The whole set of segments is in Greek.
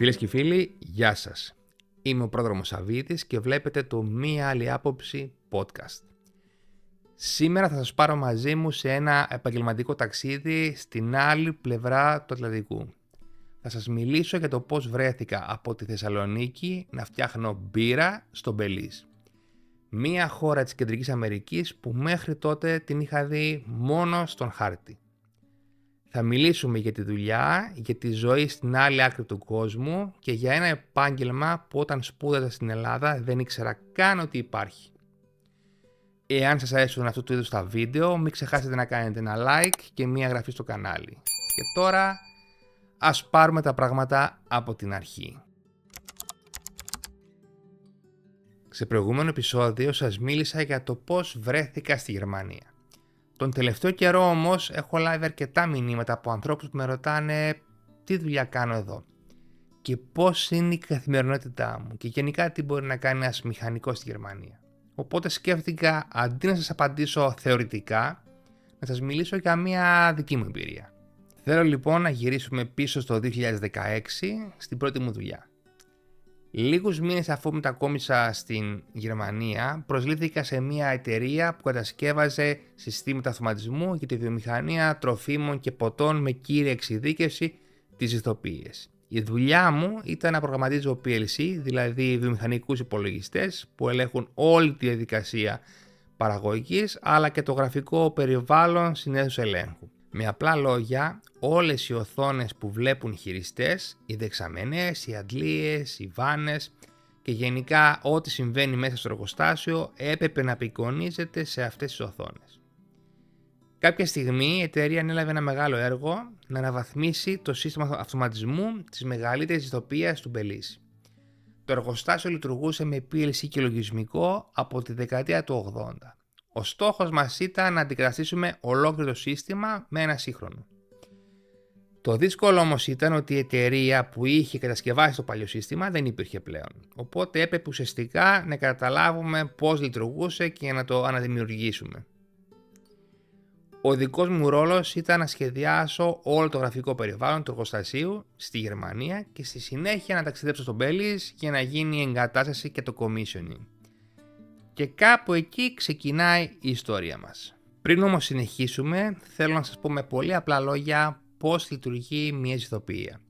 Φίλες και φίλοι, γεια σας. Είμαι ο πρόδρομος Σαββίδης και βλέπετε το Μία Άλλη Άποψη podcast. Σήμερα θα σας πάρω μαζί μου σε ένα επαγγελματικό ταξίδι στην άλλη πλευρά του Ατλαντικού. Θα σας μιλήσω για το πώς βρέθηκα από τη Θεσσαλονίκη να φτιάχνω μπύρα στο Μπελίζ. Μία χώρα της Κεντρικής Αμερικής που μέχρι τότε την είχα δει μόνο στον χάρτη. Θα μιλήσουμε για τη δουλειά, για τη ζωή στην άλλη άκρη του κόσμου και για ένα επάγγελμα που όταν σπούδαζα στην Ελλάδα δεν ήξερα καν ότι υπάρχει. Εάν σας αρέσουν αυτού του είδους τα βίντεο, μην ξεχάσετε να κάνετε ένα like και μία εγγραφή στο κανάλι. Και τώρα, ας πάρουμε τα πράγματα από την αρχή. Σε προηγούμενο επεισόδιο σας μίλησα για το πώς βρέθηκα στη Γερμανία. Τον τελευταίο καιρό όμως έχω λάβει αρκετά μηνύματα από ανθρώπους που με ρωτάνε τι δουλειά κάνω εδώ και πώς είναι η καθημερινότητά μου και γενικά τι μπορεί να κάνει ένας μηχανικός στη Γερμανία. Οπότε σκέφτηκα αντί να σας απαντήσω θεωρητικά, να σας μιλήσω για μια δική μου εμπειρία. Θέλω λοιπόν να γυρίσουμε πίσω στο 2016 στην πρώτη μου δουλειά. Λίγους μήνες αφού μετακόμισα στην Γερμανία, προσλήφθηκα σε μια εταιρεία που κατασκεύαζε συστήματα αυτοματισμού για τη βιομηχανία τροφίμων και ποτών με κύρια εξειδίκευση τις ηθοποιίες. Η δουλειά μου ήταν να προγραμματίζω PLC, δηλαδή βιομηχανικούς υπολογιστές που ελέγχουν όλη τη διαδικασία παραγωγής αλλά και το γραφικό περιβάλλον συνέδους ελέγχου. Με απλά λόγια, όλες οι οθόνες που βλέπουν οι χειριστές, οι δεξαμενές, οι αντλίες, οι βάνες και γενικά ό,τι συμβαίνει μέσα στο εργοστάσιο έπρεπε να απεικονίζεται σε αυτές τις οθόνες. Κάποια στιγμή η εταιρεία ανέλαβε ένα μεγάλο έργο να αναβαθμίσει το σύστημα αυτοματισμού της μεγαλύτερης ηθοποιίας του Μπελίζ. Το εργοστάσιο λειτουργούσε με PLC και λογισμικό από τη δεκαετία του 80. Ο στόχος μας ήταν να αντικαταστήσουμε ολόκληρο το σύστημα με ένα σύγχρονο. Το δύσκολο όμως ήταν ότι η εταιρεία που είχε κατασκευάσει το παλιό σύστημα δεν υπήρχε πλέον. Οπότε έπρεπε ουσιαστικά να καταλάβουμε πώς λειτουργούσε και να το αναδημιουργήσουμε. Ο δικός μου ρόλος ήταν να σχεδιάσω όλο το γραφικό περιβάλλον του εργοστασίου στη Γερμανία και στη συνέχεια να ταξιδέψω στο Μπέλιζ για να γίνει η εγκατάσταση και το commissioning. Και κάπου εκεί ξεκινάει η ιστορία μας. Πριν όμως συνεχίσουμε, θέλω να σας πω με πολύ απλά λόγια πώς λειτουργεί μια ηθοποιία.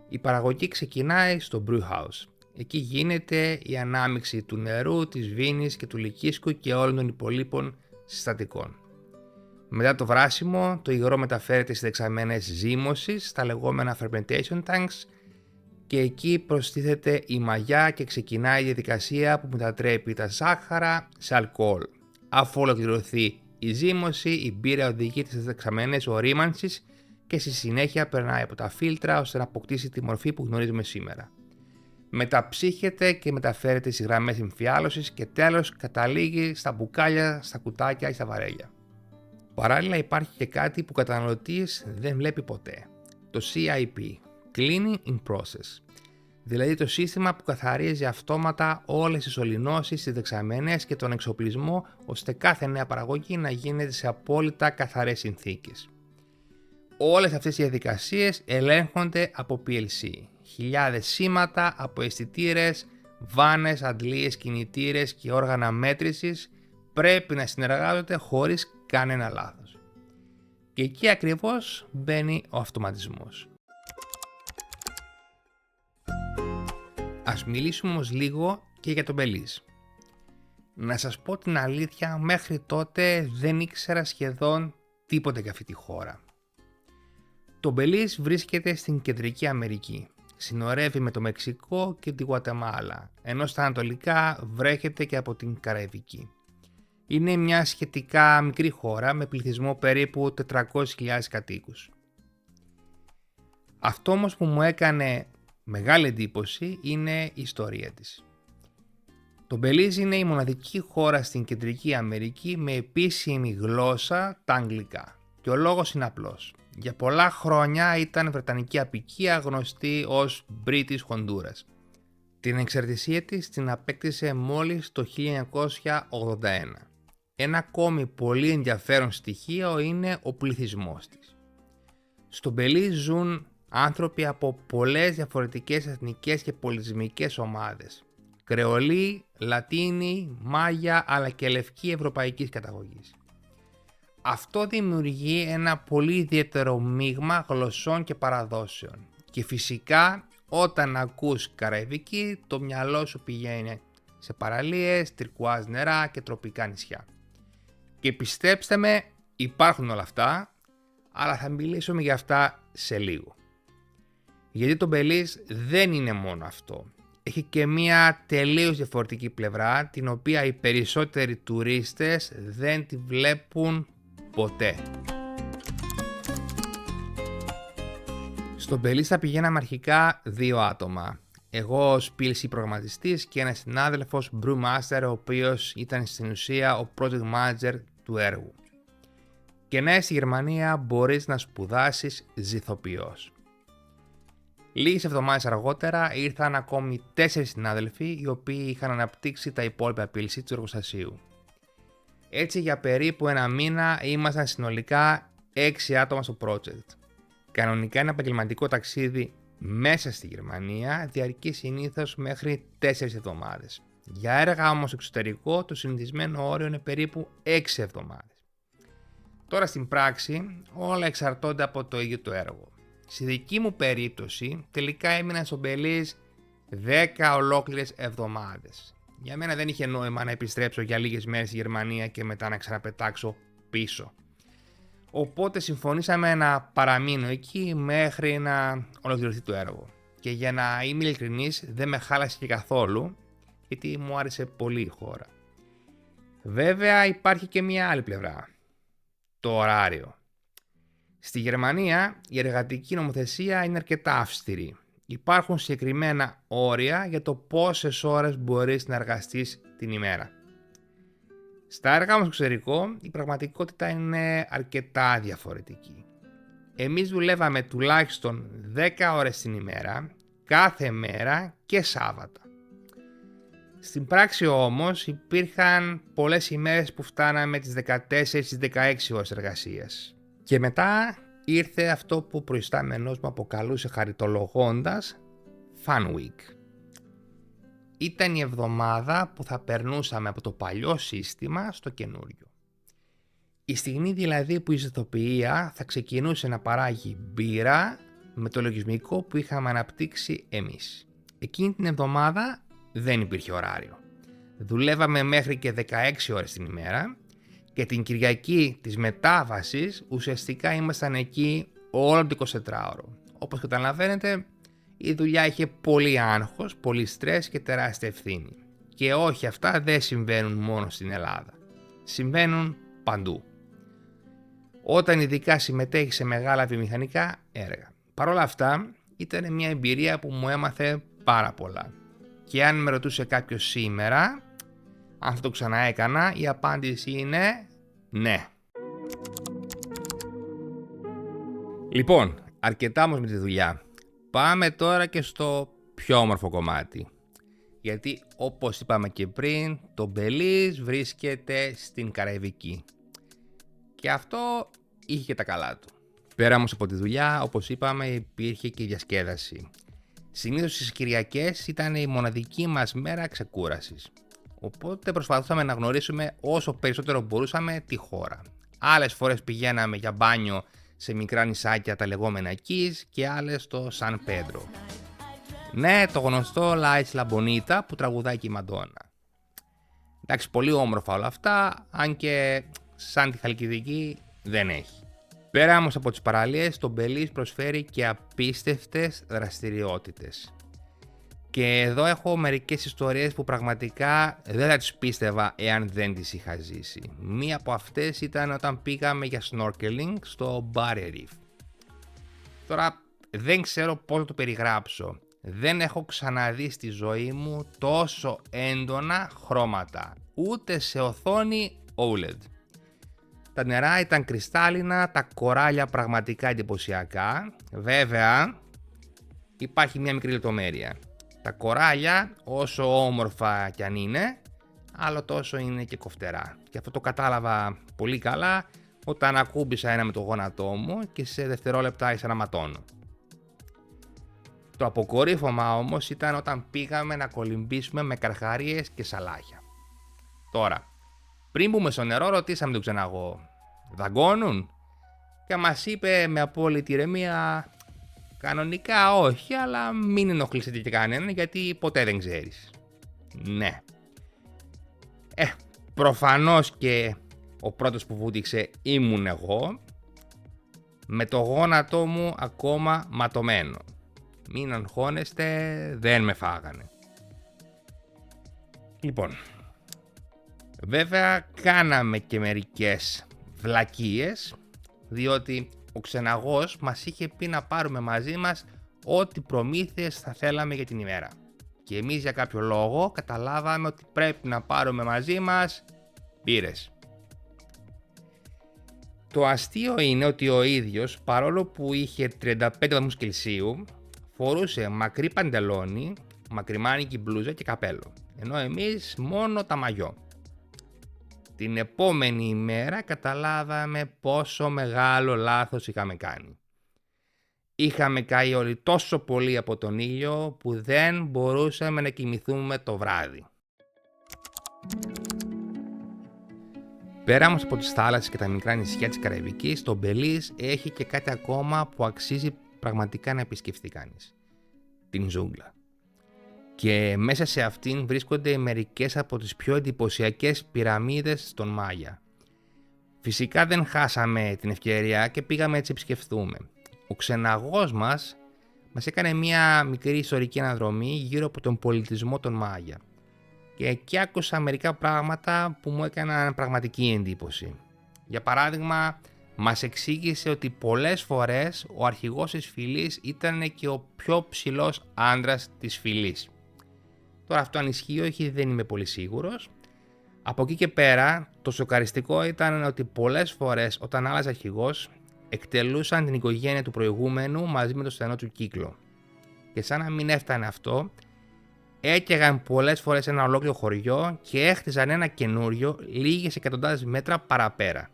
Η παραγωγή ξεκινάει στο brew house. Εκεί γίνεται η ανάμιξη του νερού, της βίνης και του λυκίσκου και όλων των υπολείπων συστατικών. Μετά το βράσιμο, το υγρό μεταφέρεται στις δεξαμενές ζύμωσης, στα λεγόμενα fermentation tanks, και εκεί προστίθεται η μαγιά και ξεκινάει η διαδικασία που μετατρέπει τα ζάχαρα σε αλκοόλ. Αφού ολοκληρωθεί η ζύμωση, η μπύρα οδηγείται στις δεξαμενές ορίμανσης και στη συνέχεια περνάει από τα φίλτρα ώστε να αποκτήσει τη μορφή που γνωρίζουμε σήμερα. Μεταψύχεται και μεταφέρεται στις γραμμές εμφιάλωσης και τέλος καταλήγει στα μπουκάλια, στα κουτάκια ή στα βαρέλια. Παράλληλα υπάρχει και κάτι που ο καταναλωτής δεν βλέπει ποτέ. Το CIP. Cleaning in Process, δηλαδή το σύστημα που καθαρίζει αυτόματα όλες τις σωληνώσεις, τις δεξαμενές και τον εξοπλισμό ώστε κάθε νέα παραγωγή να γίνεται σε απόλυτα καθαρές συνθήκες. Όλες αυτές οι διαδικασίες ελέγχονται από PLC, χιλιάδες σήματα από αισθητήρες, βάνες, αντλίες, κινητήρες και όργανα μέτρησης πρέπει να συνεργάζονται χωρίς κανένα λάθος. Και εκεί ακριβώς μπαίνει ο αυτοματισμός. Ας μιλήσουμε όμως λίγο και για τον Μπελίζ. Να σας πω την αλήθεια, μέχρι τότε δεν ήξερα σχεδόν τίποτα για αυτή τη χώρα. Το Μπελίζ βρίσκεται στην Κεντρική Αμερική. Συνορεύει με το Μεξικό και τη Γουατεμάλα, ενώ στα ανατολικά βρέχεται και από την Καραϊβική. Είναι μια σχετικά μικρή χώρα με πληθυσμό περίπου 400.000 κατοίκους. Αυτό όμως που μου έκανε μεγάλη εντύπωση είναι η ιστορία της. Το Μπελίζ είναι η μοναδική χώρα στην Κεντρική Αμερική με επίσημη γλώσσα τα αγγλικά. Και ο λόγος είναι απλός. Για πολλά χρόνια ήταν βρετανική αποικία γνωστή ως British Honduras. Την εξαρτησία της την απέκτησε μόλις το 1981. Ένα ακόμη πολύ ενδιαφέρον στοιχείο είναι ο πληθυσμός της. Στο Μπελίζ ζουν άνθρωποι από πολλές διαφορετικές εθνικές και πολιτισμικές ομάδες. Κρεολοί, Λατίνοι, Μάγια αλλά και Λευκοί ευρωπαϊκής καταγωγής. Αυτό δημιουργεί ένα πολύ ιδιαίτερο μείγμα γλωσσών και παραδόσεων. Και φυσικά όταν ακούς καραϊβική το μυαλό σου πηγαίνει σε παραλίες, τυρκουάζ νερά και τροπικά νησιά. Και πιστέψτε με, υπάρχουν όλα αυτά, αλλά θα μιλήσουμε για αυτά σε λίγο. Γιατί το Μπελίζ δεν είναι μόνο αυτό. Έχει και μία τελείως διαφορετική πλευρά, την οποία οι περισσότεροι τουρίστες δεν τη βλέπουν ποτέ. Στο Μπελίζ θα πηγαίναμε αρχικά 2 άτομα. Εγώ ως PLC προγραμματιστής και ένας συνάδελφος Brewmaster, ο οποίος ήταν στην ουσία ο project manager του έργου. Και ναι, στη Γερμανία μπορείς να σπουδάσεις ζυθοποιός. Λίγες εβδομάδες αργότερα ήρθαν ακόμη 4 συνάδελφοι, οι οποίοι είχαν αναπτύξει τα υπόλοιπα PLC του εργοστασίου. Έτσι για περίπου 1 μήνα ήμασταν συνολικά 6 άτομα στο project. Κανονικά ένα επαγγελματικό ταξίδι μέσα στη Γερμανία διαρκεί συνήθως μέχρι 4 εβδομάδες. Για έργα όμως στο εξωτερικό το συνηθισμένο όριο είναι περίπου 6 εβδομάδες. Τώρα στην πράξη όλα εξαρτώνται από το ίδιο το έργο. Στη δική μου περίπτωση τελικά έμεινα στο Μπελίζ 10 ολόκληρες εβδομάδες. Για μένα δεν είχε νόημα να επιστρέψω για λίγες μέρες στη Γερμανία και μετά να ξαναπετάξω πίσω. Οπότε συμφωνήσαμε να παραμείνω εκεί μέχρι να ολοκληρωθεί το έργο. Και για να είμαι ειλικρινής, δεν με χάλασε και καθόλου, γιατί μου άρεσε πολύ η χώρα. Βέβαια υπάρχει και μια άλλη πλευρά. Το ωράριο. Στη Γερμανία η εργατική νομοθεσία είναι αρκετά αυστηρή. Υπάρχουν συγκεκριμένα όρια για το πόσες ώρες μπορείς να εργαστείς την ημέρα. Στα έργα μας στο εξωτερικό η πραγματικότητα είναι αρκετά διαφορετική. Εμείς δουλεύαμε τουλάχιστον 10 ώρες την ημέρα, κάθε μέρα και Σάββατα. Στην πράξη όμως υπήρχαν πολλές ημέρες που φτάναμε τις 14-16 ώρες εργασίας. Και μετά ήρθε αυτό που προϊστάμενος μου αποκαλούσε χαριτολογώντας Fun Week. Ήταν η εβδομάδα που θα περνούσαμε από το παλιό σύστημα στο καινούριο. Η στιγμή δηλαδή που η ζυθοποιία θα ξεκινούσε να παράγει μπύρα με το λογισμικό που είχαμε αναπτύξει εμείς. Εκείνη την εβδομάδα δεν υπήρχε ωράριο. Δουλεύαμε μέχρι και 16 ώρες την ημέρα και την Κυριακή της μετάβασης ουσιαστικά ήμασταν εκεί όλο το 24ωρο. Όπως καταλαβαίνετε, η δουλειά είχε πολύ άγχος, πολύ στρες και τεράστια ευθύνη. Και όχι, αυτά δεν συμβαίνουν μόνο στην Ελλάδα. Συμβαίνουν παντού. Όταν ειδικά συμμετέχει σε μεγάλα βιομηχανικά έργα. Παρ' όλα αυτά, ήταν μια εμπειρία που μου έμαθε πάρα πολλά. Και αν με ρωτούσε κάποιος σήμερα, αν θα το ξαναέκανα, η απάντηση είναι ναι. Λοιπόν, αρκετά όμως με τη δουλειά. Πάμε τώρα και στο πιο όμορφο κομμάτι. Γιατί όπως είπαμε και πριν, το Μπελίζ βρίσκεται στην Καραϊβική. Και αυτό είχε και τα καλά του. Πέρα όμως από τη δουλειά, όπως είπαμε, υπήρχε και η διασκέδαση. Συνήθως τις Κυριακές ήταν η μοναδική μας μέρα ξεκούρασης. Οπότε προσπαθούσαμε να γνωρίσουμε όσο περισσότερο μπορούσαμε τη χώρα. Άλλες φορές πηγαίναμε για μπάνιο σε μικρά νησάκια τα λεγόμενα Keys και άλλες στο Σαν Πέντρο. Ναι, το γνωστό La Isla Bonita που τραγουδάει και η Μαντόνα. Εντάξει, πολύ όμορφα όλα αυτά, αν και σαν τη Χαλκιδική δεν έχει. Πέρα όμως από τις παραλίες, το Μπελίζ προσφέρει και απίστευτες δραστηριότητες. Και εδώ έχω μερικές ιστορίες που πραγματικά δεν θα τις πίστευα εάν δεν τις είχα ζήσει. Μία από αυτές ήταν όταν πήγαμε για snorkeling στο Barrier Reef. Τώρα δεν ξέρω πώς να το περιγράψω. Δεν έχω ξαναδεί στη ζωή μου τόσο έντονα χρώματα. Ούτε σε οθόνη OLED. Τα νερά ήταν κρυστάλλινα, τα κοράλια πραγματικά εντυπωσιακά. Βέβαια, υπάρχει μια μικρή λεπτομέρεια. Τα κοράλια, όσο όμορφα κι αν είναι, άλλο τόσο είναι και κοφτερά. Και αυτό το κατάλαβα πολύ καλά όταν ακούμπησα ένα με το γόνατό μου και σε δευτερόλεπτα άρχισα να ματώνω. Το αποκορύφωμα όμως ήταν όταν πήγαμε να κολυμπήσουμε με καρχαρίες και σαλάχια. Τώρα, πριν μπούμε στο νερό, ρωτήσαμε τον ξεναγό, δαγκώνουν? Και μας είπε με απόλυτη ηρεμία, κανονικά όχι, αλλά μην ενοχλήσετε και κανέναν γιατί ποτέ δεν ξέρεις. Ναι. Προφανώς και ο πρώτος που βούτυξε ήμουν εγώ, με το γόνατό μου ακόμα ματωμένο. Μην αγχώνεστε, δεν με φάγανε. Λοιπόν, βέβαια κάναμε και μερικές βλακίες, διότι ο ξεναγός μας είχε πει να πάρουμε μαζί μας ό,τι προμήθειες θα θέλαμε για την ημέρα. Και εμείς για κάποιο λόγο καταλάβαμε ότι πρέπει να πάρουμε μαζί μας μπύρες. Το αστείο είναι ότι ο ίδιος, παρόλο που είχε 35 βαθμούς Κελσίου, φορούσε μακρύ παντελόνι, μακριμάνικη μπλούζα και καπέλο, ενώ εμείς μόνο τα μαγιό. Την επόμενη ημέρα καταλάβαμε πόσο μεγάλο λάθος είχαμε κάνει. Είχαμε καεί όλοι τόσο πολύ από τον ήλιο που δεν μπορούσαμε να κοιμηθούμε το βράδυ. Πέρα όμως από τις θάλασσες και τα μικρά νησιά της Καραϊβικής, το Μπελίζ έχει και κάτι ακόμα που αξίζει πραγματικά να επισκεφτεί κανείς. Την ζούγκλα. Και μέσα σε αυτήν βρίσκονται μερικές από τις πιο εντυπωσιακές πυραμίδες των Μάγια. Φυσικά δεν χάσαμε την ευκαιρία και πήγαμε έτσι επισκεφθούμε. Ο ξεναγός μας έκανε μια μικρή ιστορική αναδρομή γύρω από τον πολιτισμό των Μάγια. Και εκεί άκουσα μερικά πράγματα που μου έκαναν πραγματική εντύπωση. Για παράδειγμα, μας εξήγησε ότι πολλές φορές ο αρχηγός της φυλής ήταν και ο πιο ψηλός άντρας της φυλής. Τώρα αυτό αν ισχύει όχι δεν είμαι πολύ σίγουρος. Από εκεί και πέρα το σοκαριστικό ήταν ότι πολλές φορές όταν άλλαζε αρχηγός εκτελούσαν την οικογένεια του προηγούμενου μαζί με το στενό του κύκλο. Και σαν να μην έφτανε αυτό, έκαιγαν πολλές φορές ένα ολόκληρο χωριό και έχτιζαν ένα καινούριο λίγες εκατοντάδες μέτρα παραπέρα.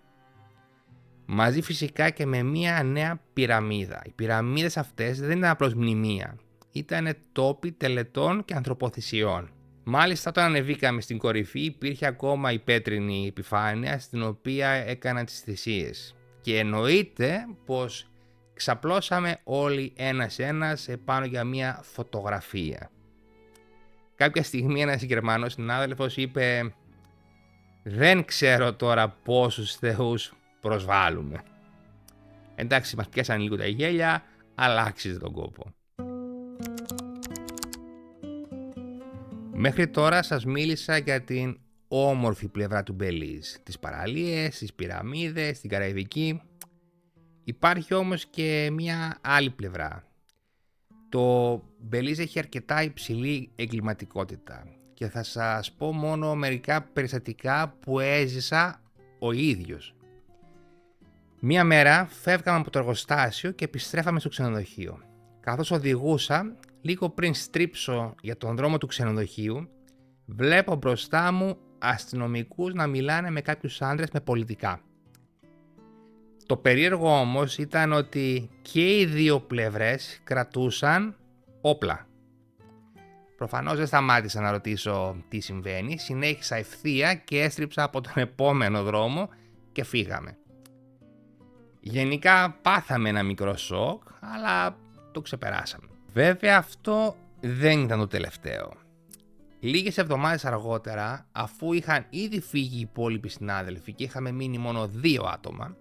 Μαζί φυσικά και με μια νέα πυραμίδα. Οι πυραμίδες αυτές δεν ήταν απλώς μνημεία. Ήταν τόποι τελετών και ανθρωποθυσιών. Μάλιστα όταν ανεβήκαμε στην κορυφή υπήρχε ακόμα η πέτρινη επιφάνεια στην οποία έκαναν τις θυσίες. Και εννοείται πως ξαπλώσαμε όλοι ένας επάνω για μια φωτογραφία. Κάποια στιγμή ένας Γερμανός συνάδελφος είπε «Δεν ξέρω τώρα πόσους θεούς προσβάλλουμε». Εντάξει, μας πιάσαν λίγο τα γέλια, αλλά άξιζε τον κόπο. Μέχρι τώρα σας μίλησα για την όμορφη πλευρά του Μπελίζ, τις παραλίες, τις πυραμίδες, την Καραϊβική. Υπάρχει όμως και μια άλλη πλευρά. Το Μπελίζ έχει αρκετά υψηλή εγκληματικότητα και θα σας πω μόνο μερικά περιστατικά που έζησα ο ίδιος. Μία μέρα φεύγαμε από το εργοστάσιο και επιστρέφαμε στο ξενοδοχείο. Καθώς οδηγούσα, λίγο πριν στρίψω για τον δρόμο του ξενοδοχείου, βλέπω μπροστά μου αστυνομικούς να μιλάνε με κάποιους άντρες με πολιτικά. Το περίεργο όμως ήταν ότι και οι δύο πλευρές κρατούσαν όπλα. Προφανώς δεν σταμάτησα να ρωτήσω τι συμβαίνει, συνέχισα ευθεία και έστριψα από τον επόμενο δρόμο και φύγαμε. Γενικά πάθαμε ένα μικρό σοκ, αλλά το ξεπεράσαμε. Βέβαια αυτό δεν ήταν το τελευταίο. Λίγες εβδομάδες αργότερα, αφού είχαν ήδη φύγει οι υπόλοιποι συνάδελφοι και είχαμε μείνει μόνο 2 άτομα,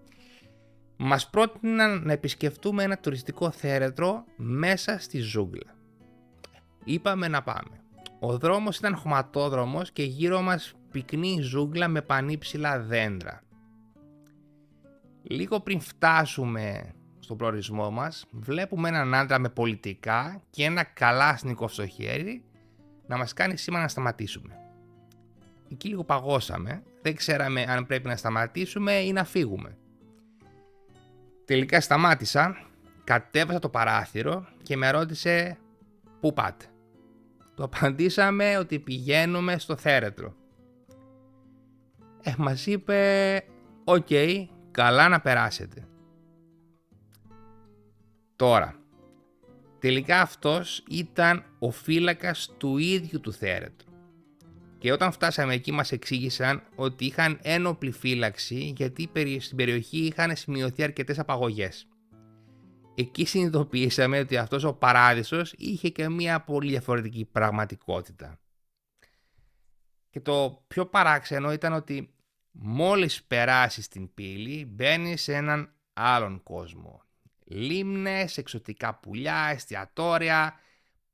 μας πρότειναν να επισκεφτούμε ένα τουριστικό θέρετρο μέσα στη ζούγκλα. Είπαμε να πάμε. Ο δρόμος ήταν χωματόδρομος και γύρω μας πυκνή ζούγκλα με πανύψηλα δέντρα. Λίγο πριν φτάσουμε στον προορισμό μας, βλέπουμε έναν άντρα με πολιτικά και ένα καλάσνικο στο χέρι να μας κάνει σήμα να σταματήσουμε. Εκεί λίγο παγώσαμε, δεν ξέραμε αν πρέπει να σταματήσουμε ή να φύγουμε. Τελικά σταμάτησα, κατέβασα το παράθυρο και με ρώτησε «Πού πάτε?». Το απαντήσαμε ότι πηγαίνουμε στο θέρετρο. Μας είπε «Οκ, καλά να περάσετε». Τώρα, Τελικά αυτός ήταν ο φύλακας του ίδιου του θέρετρου. Και όταν φτάσαμε εκεί μας εξήγησαν ότι είχαν ένοπλη φύλαξη γιατί στην περιοχή είχαν σημειωθεί αρκετές απαγωγές. Εκεί συνειδητοποιήσαμε ότι αυτός ο παράδεισος είχε και μια πολύ διαφορετική πραγματικότητα. Και το πιο παράξενο ήταν ότι μόλις περάσεις την πύλη μπαίνεις σε έναν άλλον κόσμο. Λίμνες, εξωτικά πουλιά, εστιατόρια,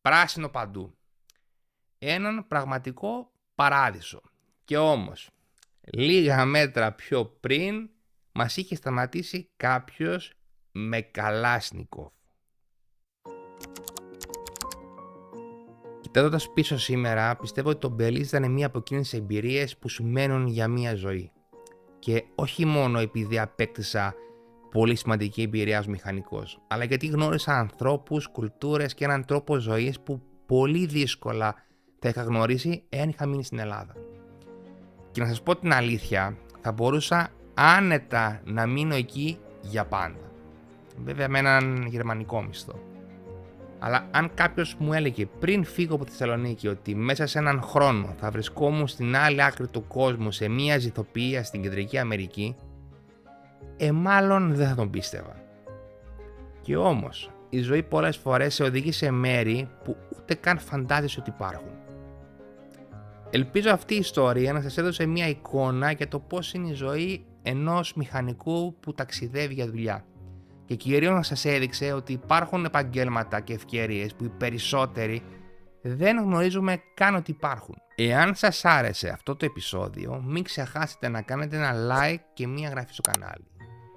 πράσινο παντού. Έναν πραγματικό παράδεισο. Και όμως, λίγα μέτρα πιο πριν μας είχε σταματήσει κάποιος με Καλάσνικοφ. Κοιτάζοντας πίσω σήμερα, πιστεύω ότι το Μπελίζ ήταν μία από εκείνες τις εμπειρίες που σου μένουν για μία ζωή. Και όχι μόνο επειδή απέκτησα πολύ σημαντική εμπειρία ως μηχανικός, αλλά γιατί γνώρισα ανθρώπους, κουλτούρες και έναν τρόπο ζωής που πολύ δύσκολα θα είχα γνωρίσει εάν είχα μείνει στην Ελλάδα. Και να σας πω την αλήθεια, θα μπορούσα άνετα να μείνω εκεί για πάντα. Βέβαια με έναν γερμανικό μισθό. Αλλά αν κάποιος μου έλεγε πριν φύγω από τη Θεσσαλονίκη ότι μέσα σε έναν χρόνο θα βρισκόμουν στην άλλη άκρη του κόσμου σε μια ζυθοποιία στην Κεντρική Αμερική, μάλλον δεν θα τον πίστευα. Και όμως, η ζωή πολλές φορές σε οδηγεί σε μέρη που ούτε καν φαντάζεσαι ότι υπάρχουν. Ελπίζω αυτή η ιστορία να σας έδωσε μια εικόνα για το πώς είναι η ζωή ενός μηχανικού που ταξιδεύει για δουλειά. Και κυρίως να σας έδειξε ότι υπάρχουν επαγγέλματα και ευκαιρίες που οι περισσότεροι δεν γνωρίζουμε καν ότι υπάρχουν. Εάν σας άρεσε αυτό το επεισόδιο, μην ξεχάσετε να κάνετε ένα like και μια εγγραφή στο κανάλι.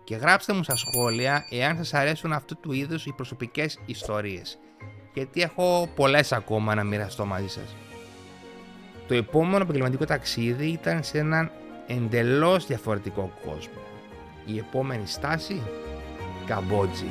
Και γράψτε μου στα σχόλια εάν σας αρέσουν αυτού του είδους οι προσωπικές ιστορίες, γιατί έχω πολλές ακόμα να μοιραστώ μαζί σας. Το επόμενο επαγγελματικό ταξίδι ήταν σε έναν εντελώς διαφορετικό κόσμο. Η επόμενη στάση, Καμπότζη.